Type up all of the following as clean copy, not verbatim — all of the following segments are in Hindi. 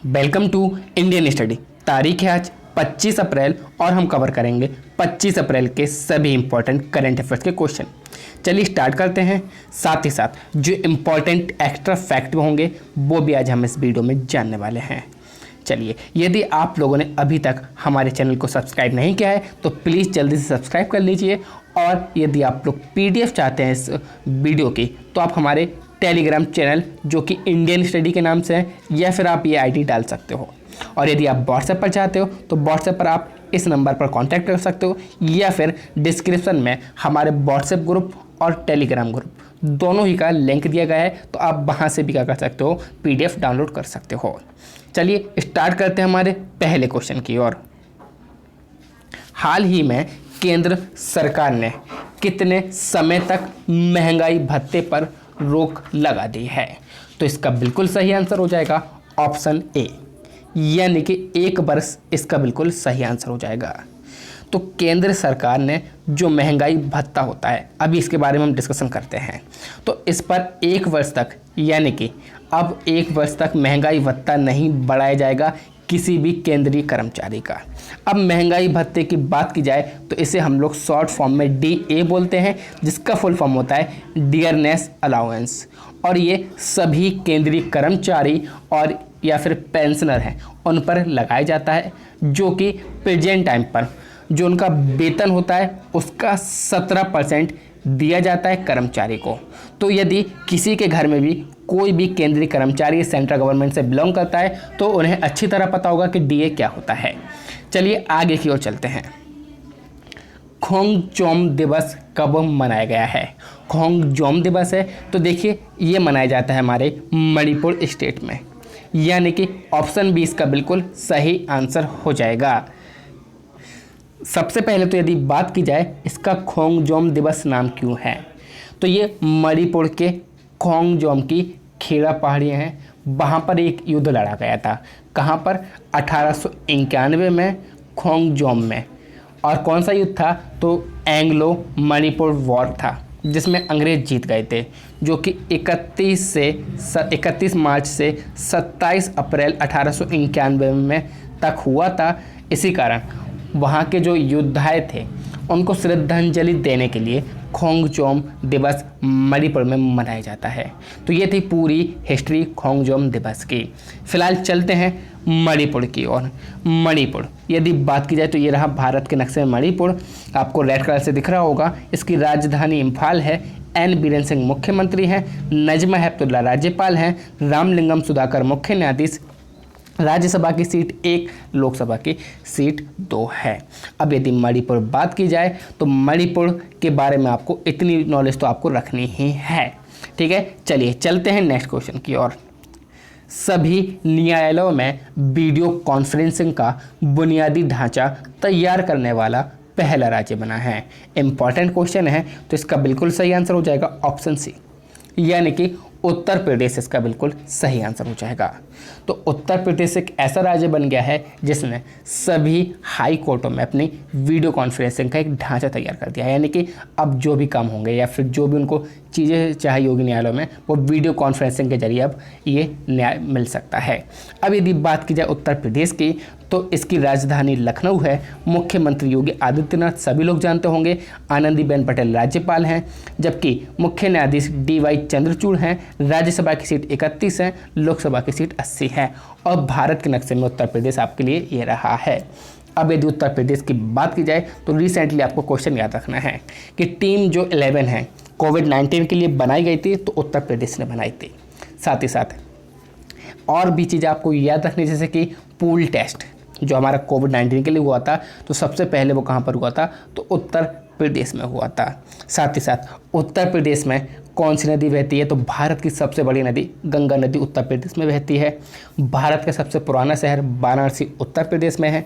Welcome to Indian study. तारीख है आज 25 अप्रैल और हम कवर करेंगे 25 अप्रैल के सभी इंपॉर्टेंट करंट अफेयर्स के क्वेश्चन। चलिए स्टार्ट करते हैं। साथ ही साथ जो इंपॉर्टेंट एक्स्ट्रा फैक्ट होंगे वो भी आज हम इस वीडियो में जानने वाले हैं। चलिए, यदि आप लोगों ने अभी तक हमारे चैनल को सब्सक्राइब नहीं किया है तो प्लीज़ जल्दी से सब्सक्राइब कर लीजिए। और यदि आप लोग PDF चाहते हैं इस वीडियो की तो आप हमारे टेलीग्राम चैनल जो कि इंडियन स्टडी के नाम से है या फिर आप ये ID डाल सकते हो। और यदि आप व्हाट्सएप पर चाहते हो तो व्हाट्सएप पर आप इस नंबर पर कांटेक्ट कर सकते हो या फिर डिस्क्रिप्शन में हमारे व्हाट्सएप ग्रुप और टेलीग्राम ग्रुप दोनों ही का लिंक दिया गया है, तो आप वहाँ से भी क्या कर सकते हो, PDF डाउनलोड कर सकते हो। चलिए स्टार्ट करते हैं हमारे पहले क्वेश्चन की ओर। हाल ही में केंद्र सरकार ने कितने समय तक महंगाई भत्ते पर रोक लगा दी है? तो इसका बिल्कुल सही आंसर हो जाएगा ऑप्शन ए, यानी कि 1 वर्ष इसका बिल्कुल सही आंसर हो जाएगा। तो केंद्र सरकार ने जो महंगाई भत्ता होता है, अभी इसके बारे में हम डिस्कशन करते हैं। तो इस पर 1 वर्ष तक, यानी कि अब 1 वर्ष तक महंगाई भत्ता नहीं बढ़ाया जाएगा किसी भी केंद्रीय कर्मचारी का। अब महंगाई भत्ते की बात की जाए तो इसे हम लोग शॉर्ट फॉर्म में DA बोलते हैं, जिसका फुल फॉर्म होता है डियरनेस अलाउंस। और ये सभी केंद्रीय कर्मचारी और या फिर पेंशनर हैं उन पर लगाया जाता है, जो कि प्रेजेंट टाइम पर जो उनका वेतन होता है उसका 17% दिया जाता है कर्मचारी को। तो यदि किसी के घर में भी कोई भी केंद्रीय कर्मचारी सेंट्रल गवर्नमेंट से बिलोंग करता है तो उन्हें अच्छी तरह पता होगा कि DA क्या होता है। चलिए आगे की ओर चलते हैं। खोंगजोम दिवस कब मनाया गया है? खोंगजोम दिवस है तो देखिए ये मनाया जाता है हमारे मणिपुर स्टेट में, यानी कि ऑप्शन बी इसका बिल्कुल सही आंसर हो जाएगा। सबसे पहले तो यदि बात की जाए इसका खोंगजोम दिवस नाम क्यों है, तो ये मणिपुर के खोंगजोम की खेड़ा पहाड़ियाँ हैं, वहाँ पर एक युद्ध लड़ा गया था। कहाँ पर? 1891 में खोंगजोम में। और कौन सा युद्ध था? तो एंग्लो मणिपुर वॉर था, जिसमें अंग्रेज जीत गए थे, जो कि 31 मार्च से 27 अप्रैल 1891 में तक हुआ था। इसी कारण वहाँ के जो योद्धाएँ थे उनको श्रद्धांजलि देने के लिए खोंगजोम दिवस मणिपुर में मनाया जाता है। तो ये थी पूरी हिस्ट्री खोंगजोम दिवस की। फिलहाल चलते हैं मणिपुर की ओर। मणिपुर यदि बात की जाए तो ये रहा भारत के नक्शे में मणिपुर, आपको रेड कलर से दिख रहा होगा। इसकी राजधानी इम्फाल है। N बीरेन सिंह मुख्यमंत्री हैं, नजमा हेपतुल्ला राज्यपाल हैं, रामलिंगम सुधाकर मुख्य न्यायाधीश। राज्यसभा की सीट 1, लोकसभा की सीट 2 है। अब यदि मणिपुर बात की जाए तो मणिपुर के बारे में आपको इतनी नॉलेज तो आपको रखनी ही है, ठीक है। चलिए चलते हैं नेक्स्ट क्वेश्चन की ओर। सभी न्यायालयों में वीडियो कॉन्फ्रेंसिंग का बुनियादी ढांचा तैयार करने वाला पहला राज्य बना है। इंपॉर्टेंट क्वेश्चन है तो इसका बिल्कुल सही आंसर हो जाएगा ऑप्शन सी, यानी कि उत्तर प्रदेश इसका बिल्कुल सही आंसर हो जाएगा। तो उत्तर प्रदेश एक ऐसा राज्य बन गया है जिसने सभी हाई कोर्टों में अपनी वीडियो कॉन्फ्रेंसिंग का एक ढांचा तैयार कर दिया है, यानी कि अब जो भी काम होंगे या फिर जो भी उनको चीज़ें चाहिए होगी न्यायालयों में, वो वीडियो कॉन्फ्रेंसिंग के जरिए अब ये न्याय मिल सकता है। अब यदि बात की जाए उत्तर प्रदेश की तो इसकी राजधानी लखनऊ है। मुख्यमंत्री योगी आदित्यनाथ सभी लोग जानते होंगे। आनंदीबेन पटेल राज्यपाल हैं, जबकि मुख्य न्यायाधीश DY चंद्रचूड़ हैं। राज्यसभा की सीट 31 है, लोकसभा की सीट 80 है। और भारत के नक्शे में उत्तर प्रदेश आपके लिए ये रहा है। अब यदि उत्तर प्रदेश की बात की जाए तो रिसेंटली आपको क्वेश्चन याद रखना है कि टीम जो 11 है कोविड-19 के लिए बनाई गई थी, तो उत्तर प्रदेश ने बनाई थी। साथ ही साथ और भी चीज़ें आपको याद रखनी, जैसे कि पूल टेस्ट जो हमारा कोविड-19 के लिए हुआ था, तो सबसे पहले वो कहाँ पर हुआ था? तो उत्तर प्रदेश में हुआ था। साथ ही साथ उत्तर प्रदेश में कौन सी नदी बहती है? तो भारत की सबसे बड़ी नदी गंगा नदी उत्तर प्रदेश में बहती है। भारत का सबसे पुराना शहर वाराणसी उत्तर प्रदेश में है।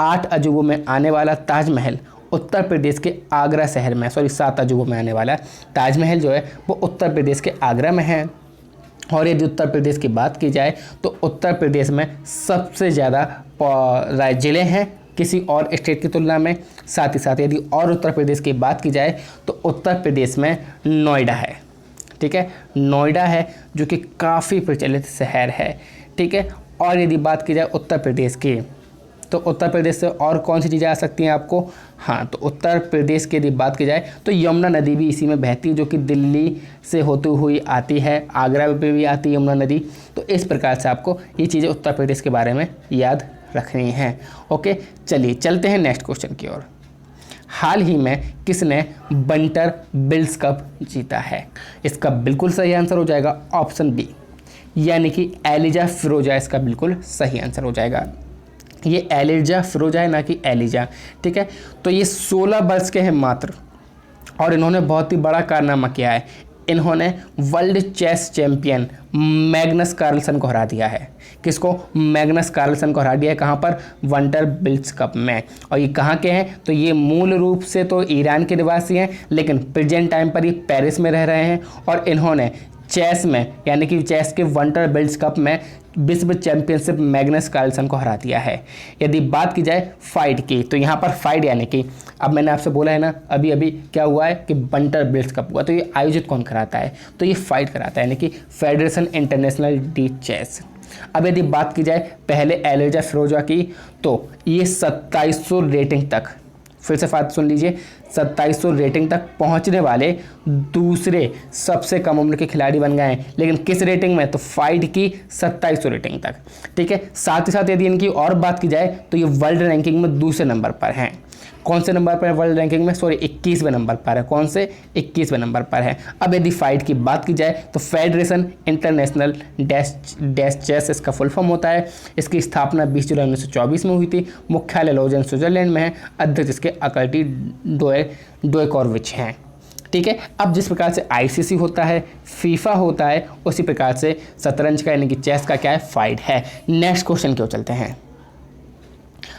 8 अजूबों में आने वाला ताजमहल उत्तर प्रदेश के आगरा शहर में, 7 अजूबों में आने वाला ताजमहल जो है वो उत्तर प्रदेश के आगरा में है। और यदि उत्तर प्रदेश की बात की जाए तो उत्तर प्रदेश में सबसे ज़्यादा ज़िले हैं किसी और स्टेट की तुलना में। साथ ही साथ यदि और उत्तर प्रदेश की बात की जाए तो उत्तर प्रदेश में नोएडा है, ठीक है, नोएडा है जो कि काफ़ी प्रचलित शहर है, ठीक है। और यदि बात की जाए उत्तर प्रदेश की, तो उत्तर प्रदेश से और कौन सी चीज़ें आ सकती हैं आपको? हाँ, तो उत्तर प्रदेश की यदि बात की जाए तो यमुना नदी भी इसी में बहती है, जो कि दिल्ली से होती हुई आती है, आगरा में भी आती है यमुना नदी। तो इस प्रकार से आपको ये चीज़ें उत्तर प्रदेश के बारे में याद रखनी है। ओके, चलिए चलते हैं नेक्स्ट क्वेश्चन की ओर। हाल ही में किसने बंटर बिल्स कप जीता है? इसका बिल्कुल सही आंसर हो जाएगा ऑप्शन बी, यानी कि एलिजा फिरोजा इसका बिल्कुल सही आंसर हो जाएगा। ये एलिजा फिरोजा है, ना कि एलिजा, ठीक है। तो ये 16 वर्ष के हैं मात्र, और इन्होंने बहुत ही बड़ा कारनामा किया है। इन्होंने world chess champion Magnus Carlsen को हरा दिया है। किसको? मैग्नस कार्लसन को हरा दिया है। कहाँ पर? वंटर बिल्स कप में। और ये कहाँ के हैं? तो ये मूल रूप से तो ईरान के निवासी हैं, लेकिन प्रेजेंट टाइम पर ये पेरिस में रह रहे हैं। और इन्होंने चेस में, यानी कि चेस के वंटर बिल्स कप में विश्व चैंपियनशिप मैग्नस कार्लसन को हरा दिया है। यदि बात की जाए फाइट की, तो यहाँ पर फाइट यानी कि अब मैंने आपसे बोला है ना अभी अभी क्या हुआ है कि वंटर बिल्स कप हुआ, तो ये आयोजित कौन कराता है? तो ये फाइट कराता है, यानी कि फेडरेशन इंटरनेशनल डी चेस। अब यदि बात की जाए पहले एलिजा फिरोजा की, तो ये 2700 रेटिंग तक, फिर से बात सुन लीजिए, 2700 रेटिंग तक पहुंचने वाले दूसरे सबसे कम उम्र के खिलाड़ी बन गए हैं। लेकिन किस रेटिंग में? तो फाइट की 2700 रेटिंग तक, ठीक है। साथ ही साथ यदि इनकी और बात की जाए तो ये वर्ल्ड रैंकिंग में दूसरे नंबर पर हैं। कौन से नंबर पर है वर्ल्ड रैंकिंग में? सॉरी, 21वें नंबर पर है। कौन से? 21वें नंबर पर है। अब यदि फाइट की बात की जाए तो फेडरेशन इंटरनेशनल डैश चेस इसका फुल फॉर्म होता है। इसकी स्थापना 20 जुलाई 1924 में हुई थी। मुख्यालय लॉजन स्विट्जरलैंड में है। अध्यक्ष इसके अकल्टी डोएकोविच हैं, ठीक है। अब जिस प्रकार से आईसीसी होता है, फीफा होता है, उसी प्रकार से शतरंज का यानी कि चेस का क्या है? फाइट है। नेक्स्ट क्वेश्चन की ओर चलते हैं।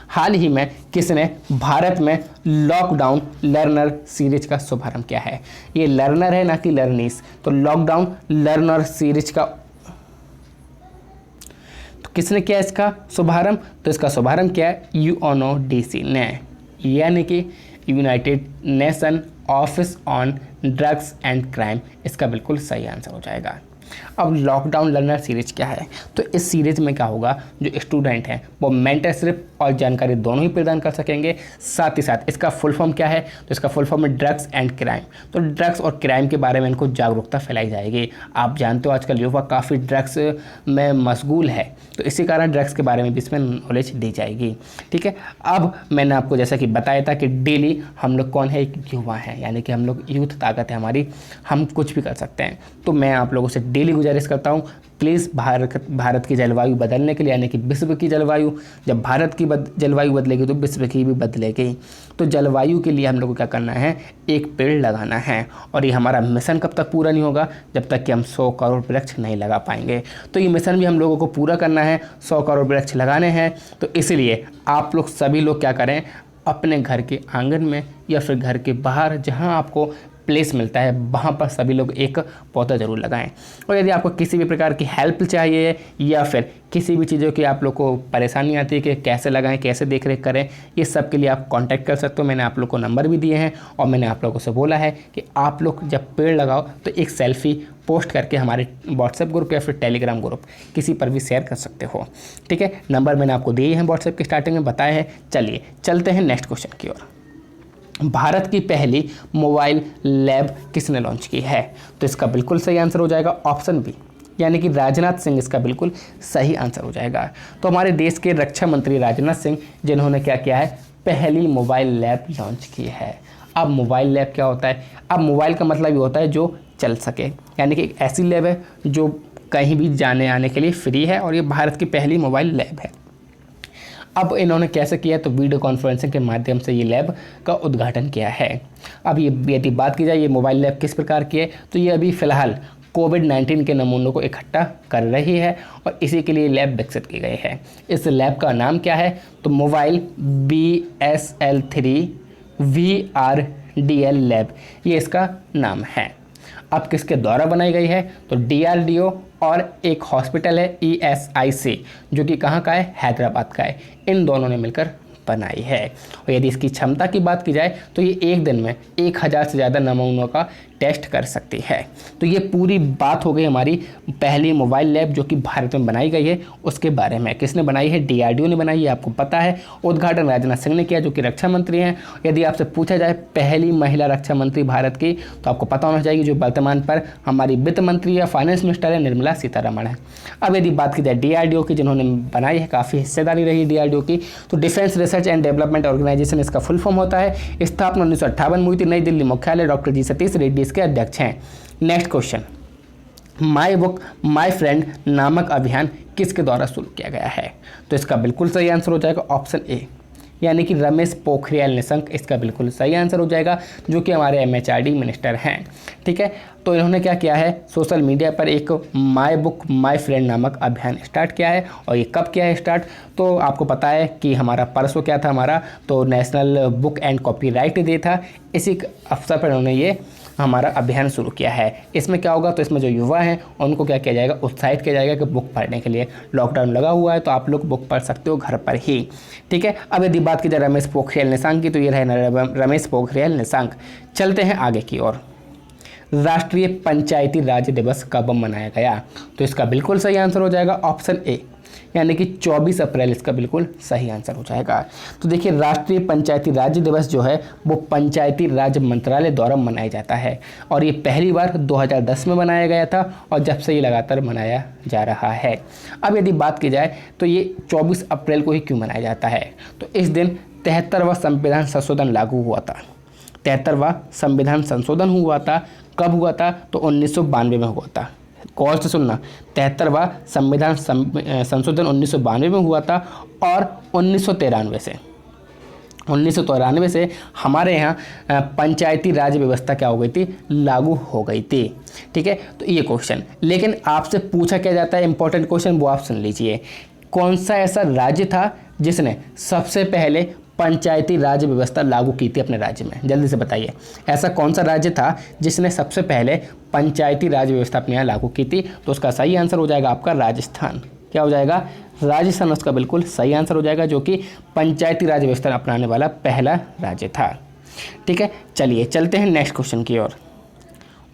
हाल ही में किसने भारत में लॉकडाउन लर्नर सीरीज का शुभारंभ किया है? ये लर्नर है, ना कि लर्निस। तो लॉकडाउन लर्नर सीरीज का तो किसने किया इसका शुभारंभ? तो इसका शुभारंभ किया है यूएनओडीसी ने, यानी कि United nation office on drugs and crime. इसका बिल्कुल सही आंसर हो जाएगा। अब लॉकडाउन लर्नर सीरीज क्या है? तो इस सीरीज में क्या होगा, जो स्टूडेंट हैं वो मेंटरशिप और जानकारी दोनों ही प्रदान कर सकेंगे। साथ ही साथ इसका फुल फॉर्म क्या है? तो इसका फुल फॉर्म है ड्रग्स एंड क्राइम। तो ड्रग्स और क्राइम के बारे में इनको जागरूकता फैलाई जाएगी। आप जानते हो आजकल युवा काफ़ी ड्रग्स में मशगूल है, तो इसी कारण ड्रग्स के बारे में भी इसमें नॉलेज दी जाएगी, ठीक है। अब मैंने आपको जैसा कि बताया था कि डेली हम लोग कौन है? एक युवा है, यानी कि हम लोग यूथ ताकत है हमारी, हम कुछ भी कर सकते हैं। तो मैं आप लोगों से डेली गुजारिश करता हूँ, प्लीज़ भारत की जलवायु बदलने के लिए, यानी कि विश्व की जलवायु, जब भारत की जलवायु बदलेगी तो विश्व की भी बदलेगी। तो जलवायु के लिए हम लोग को क्या करना है? एक पेड़ लगाना है। और ये हमारा मिशन कब तक पूरा नहीं होगा? जब तक कि हम 100 करोड़ वृक्ष नहीं लगा पाएंगे। तो ये मिशन भी हम लोगों को पूरा करना है, 100 करोड़ वृक्ष लगाने हैं। तो इसलिए आप लोग सभी लोग क्या करें, अपने घर के आंगन में या फिर घर के बाहर जहाँ आपको प्लेस मिलता है वहाँ पर सभी लोग एक पौधा ज़रूर लगाएं। और यदि आपको किसी भी प्रकार की हेल्प चाहिए या फिर किसी भी चीज़ों की आप लोग को परेशानी आती है कि कैसे लगाएं, कैसे देख रेख करें, ये सब के लिए आप कांटेक्ट कर सकते हो। मैंने आप लोग को नंबर भी दिए हैं और मैंने आप लोगों से बोला है कि आप लोग जब पेड़ लगाओ तो एक सेल्फी पोस्ट करके हमारे व्हाट्सएप ग्रुप या फिर टेलीग्राम ग्रुप किसी पर भी शेयर कर सकते हो, ठीक है। नंबर मैंने आपको दिए हैं, व्हाट्सएप की स्टार्टिंग में बताए हैं। चलिए चलते हैं नेक्स्ट क्वेश्चन की ओर। भारत की पहली मोबाइल लैब किसने लॉन्च की है? तो इसका बिल्कुल सही आंसर हो जाएगा ऑप्शन बी, यानी कि राजनाथ सिंह इसका बिल्कुल सही आंसर हो जाएगा। तो हमारे देश के रक्षा मंत्री राजनाथ सिंह जिन्होंने क्या किया है? पहली मोबाइल लैब लॉन्च की है। अब मोबाइल लैब क्या होता है? अब मोबाइल का मतलब ये होता है जो चल सके, यानी कि एक ऐसी लैब है जो कहीं भी जाने आने के लिए फ्री है, और ये भारत की पहली मोबाइल लैब है। अब इन्होंने कैसे किया? तो वीडियो कॉन्फ्रेंसिंग के माध्यम से ये लैब का उद्घाटन किया है। अब ये यदि बात की जाए ये मोबाइल लैब किस प्रकार की है, तो ये अभी फ़िलहाल कोविड-19 के नमूनों को इकट्ठा कर रही है और इसी के लिए लैब विकसित की गई है। इस लैब का नाम क्या है? तो मोबाइल BSL-3 VRDL लैब, ये इसका नाम है। अब किसके द्वारा बनाई गई है? तो DRDO और एक हॉस्पिटल है ESIC, जो कि कहाँ का है? हैदराबाद का है। इन दोनों ने मिलकर बनाई है। और यदि इसकी क्षमता की बात की जाए तो ये एक दिन में 1000 से ज़्यादा नमूनों का टेस्ट कर सकती है। तो ये पूरी बात हो गई हमारी पहली मोबाइल लैब जो कि भारत में बनाई गई है उसके बारे में। किसने बनाई है? DRDO ने बनाई है, आपको पता है। उद्घाटन राजनाथ सिंह ने किया जो कि रक्षा मंत्री हैं। यदि आपसे पूछा जाए पहली महिला रक्षा मंत्री भारत की, तो आपको पता होना चाहिए जो वर्तमान पर हमारी वित्त मंत्री या फाइनेंस मिनिस्टर है, निर्मला सीतारमण है। अब यदि बात की जाए DRDO की, जिन्होंने बनाई है, काफ़ी हिस्सेदारी रही DRDO की, तो defence research and development organisation इसका फुल फॉर्म होता है। स्थापना 1958 में हुई थी। नई दिल्ली मुख्यालय डॉक्टर जी सतीश रेड्डी इसके अध्यक्ष हैं। Next question, my book my friend नामक अभियान किसके द्वारा शुरू किया गया है? तो इसका बिल्कुल सही आंसर हो जाएगा ऑप्शन ए, यानी कि रमेश पोखरियाल निशंक इसका बिल्कुल सही आंसर हो जाएगा, जो कि हमारे MHRD मिनिस्टर हैं। ठीक है, तो इन्होंने क्या किया है, सोशल मीडिया पर एक माई बुक माई फ्रेंड नामक अभियान स्टार्ट किया है। और ये कब किया है स्टार्ट? तो आपको पता है कि हमारा परसों क्या था, हमारा तो national book and copyright day था। इसी अवसर पर उन्होंने ये हमारा अभियान शुरू किया है। इसमें क्या होगा, तो इसमें जो युवा हैं उनको क्या किया जाएगा, उत्साहित किया जाएगा कि बुक पढ़ने के लिए। लॉकडाउन लगा हुआ है तो आप लोग बुक पढ़ सकते हो घर पर ही। ठीक है, अब यदि बात की जाए रमेश पोखरियाल निशंक की, तो ये रहे रमेश पोखरियाल निशंक। चलते हैं आगे की ओर। राष्ट्रीय पंचायती राज दिवस कब मनाया गया? तो इसका बिल्कुल सही आंसर हो जाएगा ऑप्शन ए, यानी कि 24 अप्रैल इसका बिल्कुल सही आंसर हो जाएगा। तो देखिए, राष्ट्रीय पंचायती राज दिवस जो है वो पंचायती राज मंत्रालय द्वारा मनाया जाता है। और ये पहली बार 2010 में मनाया गया था और जब से ये लगातार मनाया जा रहा है। अब यदि बात की जाए तो ये 24 अप्रैल को ही क्यों मनाया जाता है? तो इस दिन 73वां संविधान संशोधन लागू हुआ था। 73वां संविधान संशोधन हुआ था। कब हुआ था? तो 1992 में हुआ था। गौर से सुनना, 73वां संविधान संशोधन 1992 में हुआ था और 1993 से हमारे यहाँ पंचायती राज व्यवस्था क्या हो गई थी, लागू हो गई थी। ठीक है, तो ये क्वेश्चन, लेकिन आपसे पूछा क्या जाता है, इंपॉर्टेंट क्वेश्चन वो आप सुन लीजिए। कौन सा ऐसा राज्य था जिसने सबसे पहले पंचायती राज व्यवस्था लागू की थी अपने राज्य में? जल्दी से बताइए, ऐसा कौन सा राज्य था जिसने सबसे पहले पंचायती राज व्यवस्था अपने यहाँ लागू की थी? तो उसका सही आंसर हो जाएगा आपका राजस्थान। क्या हो जाएगा? राजस्थान उसका बिल्कुल सही आंसर हो जाएगा, जो कि पंचायती राज व्यवस्था अपनाने वाला पहला राज्य था। ठीक है, चलिए चलते हैं नेक्स्ट क्वेश्चन की ओर।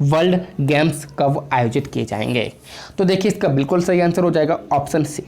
वर्ल्ड गेम्स कब आयोजित किए जाएंगे? तो देखिए, इसका बिल्कुल सही आंसर हो जाएगा ऑप्शन सी,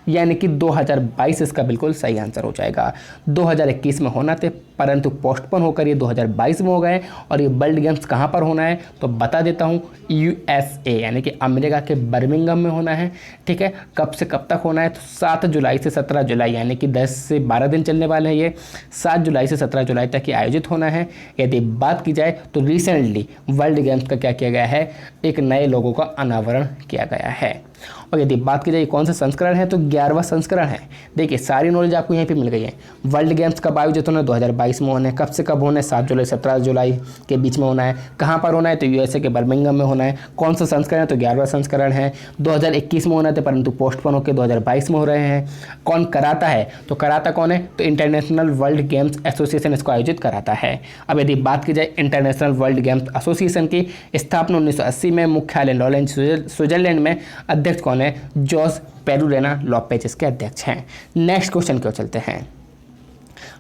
यानी कि 2022 इसका बिल्कुल सही आंसर हो जाएगा। 2021 में होना थे परंतु पोस्टपोन होकर ये 2022 में हो गए। और ये वर्ल्ड गेम्स कहाँ पर होना है तो बता देता हूँ, USA यानी कि अमेरिका के बर्मिंघम में होना है। ठीक है, कब से कब तक होना है? तो 7 जुलाई से 17 जुलाई, यानी कि 10 से 12 दिन चलने वाले हैं ये। 7 जुलाई से 17 जुलाई तक ये आयोजित होना है। यदि बात की जाए तो रिसेंटली वर्ल्ड गेम्स का क्या किया गया है, एक नए लोगों का अनावरण किया गया है। और यदि बात की जाए कौन सा संस्करण है, तो 11वां संस्करण है। देखिए, सारी नॉलेज आपको यहीं पे मिल गई है। वर्ल्ड गेम्स कब आयोजित होना है? 2022 में होना है। कब से कब होना है? 7 जुलाई 17 जुलाई के बीच में होना है। कहाँ पर होना है? तो USA के बर्मिंघम में होना है। कौन सा संस्करण है? तो 11वां संस्करण है। 2021 में होना था परंतु पोस्टपोन होकर 2022 में हो रहे हैं। कौन कराता है? तो कराता कौन है? तो इंटरनेशनल वर्ल्ड गेम्स एसोसिएशन इसको आयोजित कराता है। अब यदि बात की जाए इंटरनेशनल वर्ल्ड गेम्स एसोसिएशन की, स्थापना 1980 में, मुख्यालय लॉरेंस स्विट्जरलैंड में। अध्यक्ष कौन है? जोस पेरुरेना लोपेज इसके अध्यक्ष हैं। नेक्स्ट क्वेश्चन क्यों चलते हैं।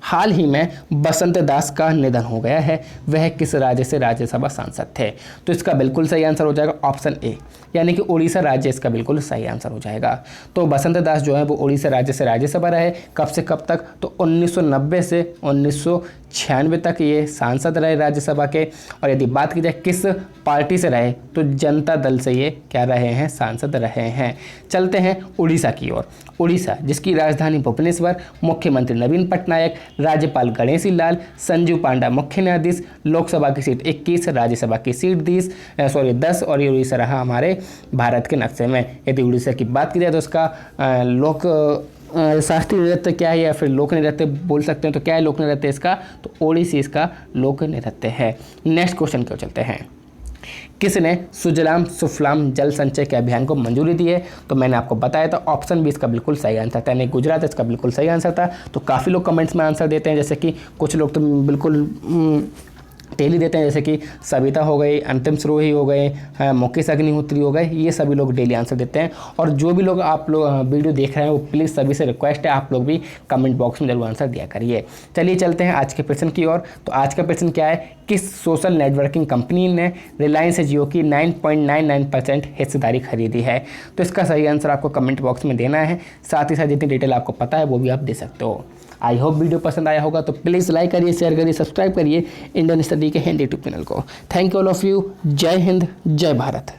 हाल ही में बसंत दास का निधन हो गया है, वह किस राज्य से राज्यसभा सांसद थे? तो इसका बिल्कुल सही आंसर हो जाएगा ऑप्शन ए, यानी कि उड़ीसा राज्य इसका बिल्कुल सही आंसर हो जाएगा। तो बसंत दास जो है वो उड़ीसा राज्य से राज्यसभा रहे। कब से कब तक? तो 1990 से 1996 तक ये सांसद रहे राज्यसभा के। और यदि बात की जाए किस पार्टी से रहे, तो जनता दल से ये क्या रहे हैं, सांसद रहे हैं। चलते हैं उड़ीसा की ओर। उड़ीसा जिसकी राजधानी भुवनेश्वर, मुख्यमंत्री नवीन पटनायक, राज्यपाल गणेशी लाल, संजीव पांडा मुख्य न्यायाधीश, लोकसभा की सीट 21, राज्यसभा की सीट 10 और ये उड़ीसा रहा हमारे भारत के नक्शे में। यदि उड़ीसा की बात की जाए तो उसका शास्त्रीय नृत्य क्या है, या फिर लोक नृत्य बोल सकते हैं, तो क्या है लोक नृत्य इसका? तो ओडिसी इसका लोक नृत्य है। नेक्स्ट क्वेश्चन क्यों चलते हैं। किसने सुजलाम सुफलाम जल संचय के अभियान को मंजूरी दी है? तो मैंने आपको बताया था ऑप्शन बी इसका बिल्कुल सही आंसर था, यानी गुजरात इसका बिल्कुल सही आंसर था। तो काफ़ी लोग कमेंट्स में आंसर देते हैं, जैसे कि कुछ लोग तो बिल्कुल डेली देते हैं, जैसे कि सविता हो गई, अंतिम सिरोही हो गए, मुकेश अग्निहोत्री हो गए, ये सभी लोग डेली आंसर देते हैं। और जो भी लोग आप लोग वीडियो देख रहे हैं वो प्लीज़ सभी से रिक्वेस्ट है आप लोग भी कमेंट बॉक्स में जरूर आंसर दिया करिए। चलिए चलते हैं आज के प्रश्न की ओर। तो आज का प्रश्न क्या है, किस सोशल नेटवर्किंग कंपनी ने रिलायंस जियो की 9.99% हिस्सेदारी खरीदी है? तो इसका सही आंसर आपको कमेंट बॉक्स में देना है, साथ ही साथ जितनी डिटेल आपको पता है वो भी आप दे सकते हो। आई होप वीडियो पसंद आया होगा, तो प्लीज़ लाइक करिए, शेयर करिए, सब्सक्राइब करिए इंडियन स्टडी के हिंदी यूट्यूब चैनल को। Thank you all of you. जय हिंद, जय भारत।